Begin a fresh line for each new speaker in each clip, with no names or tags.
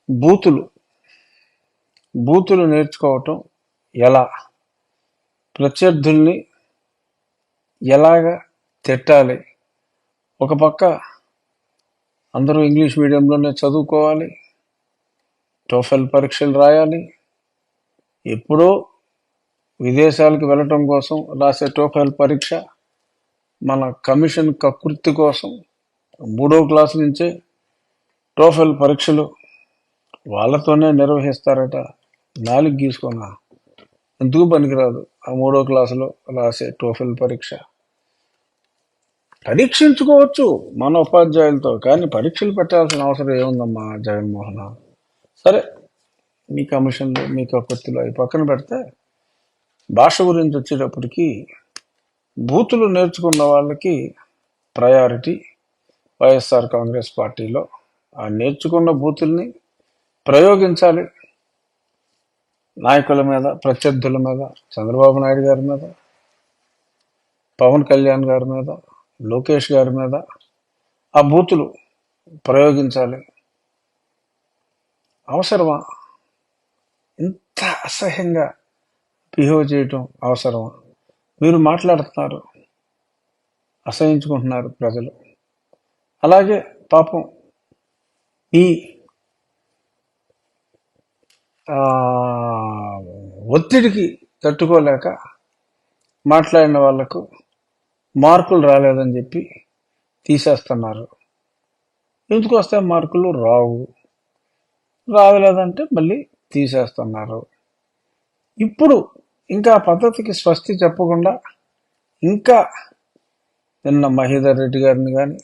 బూతులు బూతులు నేర్చుకోవటం ఎలా, ప్రత్యర్థుల్ని ఎలాగ తిట్టాలి. ఒక పక్క అందరూ ఇంగ్లీష్ మీడియంలోనే చదువుకోవాలి, టోఫెల్ పరీక్షలు రాయాలి, ఎప్పుడో విదేశాలకు వెళ్ళటం కోసం రాసే టోఫెల్ పరీక్ష మన కమిషన్ కకృతి కోసం 3వ క్లాసు నుంచే టోఫెల్ పరీక్షలు వాళ్ళతోనే నిర్వహిస్తారట. నాలుగు గీసుకున్నా ఎందుకు పనికిరాదు ఆ 3వ క్లాసులో రాసే టోఫెల్ పరీక్ష. పరీక్షించుకోవచ్చు మన ఉపాధ్యాయులతో, కానీ పరీక్షలు పెట్టాల్సిన అవసరం ఏముందమ్మా జగన్మోహన్. సరే, మీ కమిషన్లు మీ కకృతిలో అవి పక్కన పెడితే భాష గురించి వచ్చేటప్పటికి బూతులు నేర్చుకున్న వాళ్ళకి ప్రయారిటీ వైఎస్ఆర్ కాంగ్రెస్ పార్టీలో. ఆ నేర్చుకున్న బూతుల్ని ప్రయోగించాలి నాయకుల మీద, ప్రత్యర్థుల మీద, చంద్రబాబు నాయుడు గారి మీద, పవన్ కళ్యాణ్ గారి మీద, లోకేష్ గారి మీద ఆ బూతులు ప్రయోగించాలి. అవసరమా? ఇంత అసహ్యంగా బిహేవ్ చేయటం అవసరమా? మీరు మాట్లాడుతున్నారు, అసహించుకుంటున్నారు ప్రజలు. అలాగే పాపం ఈ ఒత్తిడికి తట్టుకోలేక మాట్లాడిన వాళ్లకు మార్కులు రాలేదని చెప్పి తీసేస్తున్నారు. ఎందుకు వస్తాయి మార్కులు? రాలేదంటే మళ్ళీ తీసేస్తున్నారు. ఇప్పుడు ఇంకా పద్ధతికి స్వస్తి చెప్పకుండా ఇంకా నిన్న మహేందర్ రెడ్డి గారిని కానీ,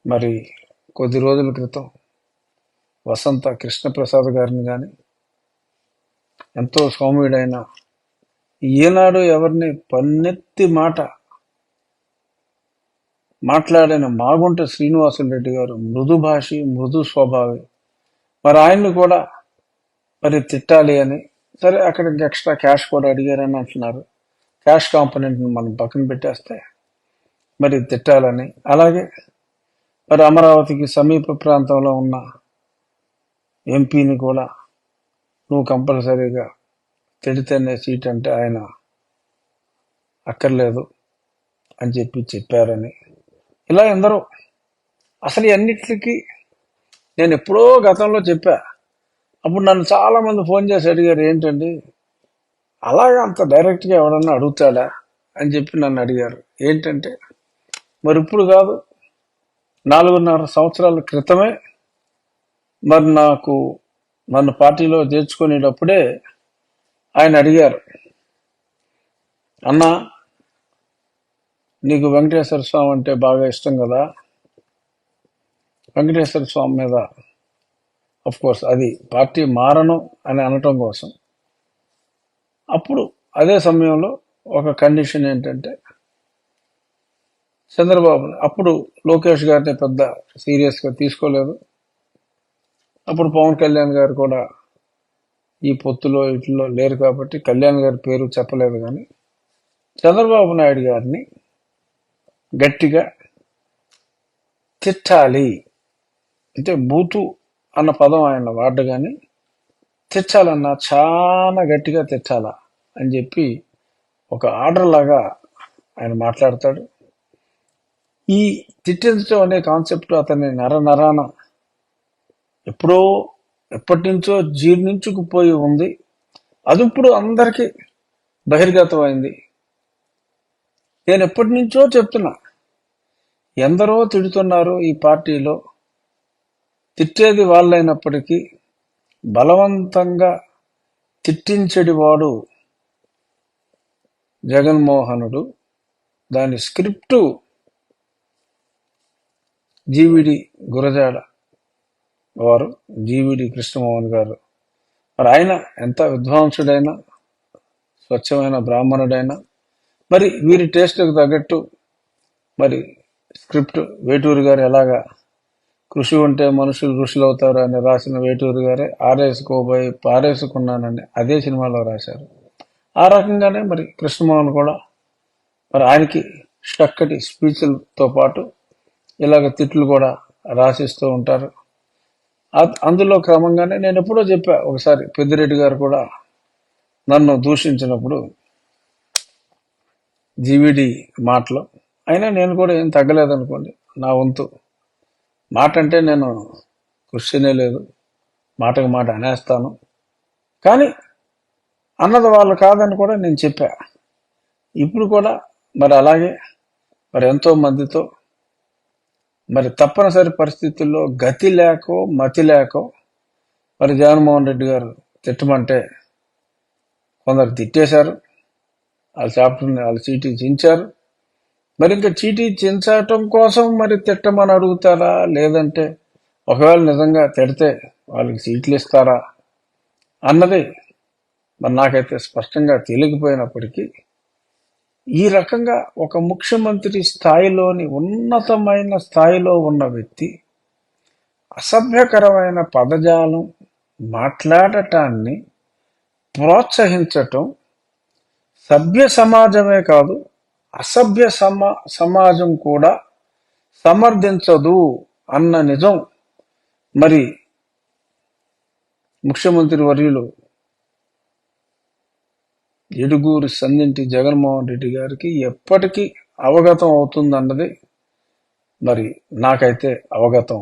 మరి కొద్ది రోజుల క్రితం వసంత కృష్ణప్రసాద్ గారిని కానీ, ఎంతో సౌమ్యుడైన ఈనాడు ఎవరిని పన్నెత్తి మాట మాట్లాడిన మాగుంట శ్రీనివాసులరెడ్డి గారు మృదు భాషి, మృదు స్వభావి. మరి ఆయన్ని కూడా మరి తిట్టాలి అని, సరే అక్కడ ఎక్స్ట్రా క్యాష్ కూడా అడిగారని అంటున్నారు. క్యాష్ కాంపోనెంట్ని మనం పక్కన పెట్టేస్తే మరి తిట్టాలని, అలాగే మరి అమరావతికి సమీప ప్రాంతంలో ఉన్న ఎంపీని కూడా నువ్వు కంపల్సరీగా తిడితేనే సీట్ అంటే ఆయన అక్కర్లేదు అని చెప్పారని, ఇలా ఎందరో. అసలు అన్నిటికీ నేను ఎప్పుడో గతంలో చెప్పా. అప్పుడు నన్ను చాలా మంది ఫోన్ చేసి అడిగారు, ఏంటండి అలాగా అంత డైరెక్ట్గా ఎవడన్నా అడుగుతాడా అని చెప్పి నన్ను అడిగారు. ఏంటంటే మరి ఇప్పుడు కాదు, 4.5 సంవత్సరాల క్రితమే మరి నన్ను పార్టీలో చేర్చుకునేటప్పుడే ఆయన అడిగారు, అన్నా నీకు వెంకటేశ్వర స్వామి అంటే బాగా ఇష్టం కదా, వెంకటేశ్వర స్వామి మీద కోర్స్ అది పార్టీ మారను అని అనటం కోసం. అప్పుడు అదే సమయంలో ఒక కండిషన్ ఏంటంటే చంద్రబాబు, అప్పుడు లోకేష్ గారిని పెద్ద సీరియస్గా తీసుకోలేదు. అప్పుడు పవన్ కళ్యాణ్ గారు కూడా ఈ పొత్తులో ఇట్లో లేరు కాబట్టి కళ్యాణ్ గారి పేరు చెప్పలేదు. కానీ చంద్రబాబు నాయుడు గారిని గట్టిగా తిట్టాలి అంటే, బూతు అన్న పదం ఆయన వాడ్డు, కానీ తిట్టాలన్నా చాలా గట్టిగా తిట్టాలా అని చెప్పి ఒక ఆర్డర్ లాగా ఆయన మాట్లాడతాడు. ఈ తిట్టించడం అనే కాన్సెప్ట్ అతని నరాన ఎప్పటి నుంచో జీర్ణించుకుపోయి ఉంది. అది ఇప్పుడు అందరికీ బహిర్గతమైంది. నేను ఎప్పటి నుంచో చెప్తున్నా, ఎందరో తిడుతున్నారు ఈ పార్టీలో. తిట్టేది వాళ్ళైనప్పటికీ బలవంతంగా తిట్టించడివాడు జగన్మోహనుడు. దాని స్క్రిప్టు జీవిడి గురజాడ వారు, జీవిడి కృష్ణమోహన్ గారు. మరి ఆయన ఎంత విద్వాంసుడైనా, స్వచ్ఛమైన బ్రాహ్మణుడైనా, మరి వీరి టేస్ట్కి తగ్గట్టు మరి స్క్రిప్ట్ వేటూరు గారు ఎలాగా కృషి ఉంటే మనుషులు ఋషులు అవుతారు అని రాసిన వేటూరు గారే పారేసుకున్నానని అదే సినిమాలో రాశారు. ఆ రకంగానే మరి కృష్ణమోహన్ కూడా మరి ఆయనకి చక్కటి స్పీచ్లతో పాటు ఇలాగ తిట్లు కూడా రాసిస్తూ ఉంటారు. అందులో క్రమంగానే నేను ఎప్పుడో చెప్పా ఒకసారి, పెద్దిరెడ్డి గారు కూడా నన్ను దూషించినప్పుడు జీవిడి మాటలు, అయినా నేను కూడా ఏం తగ్గలేదనుకోండి. నా వంతు మాట అంటే నేను క్వశ్చనే లేదు, మాటకు మాట అనేస్తాను. కానీ అన్నది వాళ్ళు కాదని కూడా నేను చెప్పా. ఇప్పుడు కూడా మరి అలాగే మరి ఎంతో మందితో మరి తప్పనిసరి పరిస్థితుల్లో గతి లేకో మతి లేకో మరి జగన్మోహన్ రెడ్డి గారు తిట్టమంటే కొందరు తిట్టేశారు, వాళ్ళ చాప్టర్ని వాళ్ళ చీటీ చించారు. మరి ఇంకా చీటీ చించటం కోసం మరి తిట్టమని అడుగుతారా, లేదంటే ఒకవేళ నిజంగా తిడితే వాళ్ళకి సీట్లు ఇస్తారా అన్నది మరి నాకైతే స్పష్టంగా తెలియకపోయినప్పటికీ, ఈ రకంగా ఒక ముఖ్యమంత్రి స్థాయిలోని ఉన్నతమైన స్థాయిలో ఉన్న వ్యక్తి అసభ్యకరమైన పదజాలం మాట్లాడటాన్ని ప్రోత్సహించటం సభ్య సమాజమే కాదు, అసభ్య సమాజం కూడా సమర్థించదు అన్న నిజం మరి ముఖ్యమంత్రి వర్యులు ఎడుగూరి సందింటి జగన్మోహన్ రెడ్డి గారికి ఎప్పటికీ అవగతం అవుతుందన్నది మరి నాకైతే అవగతం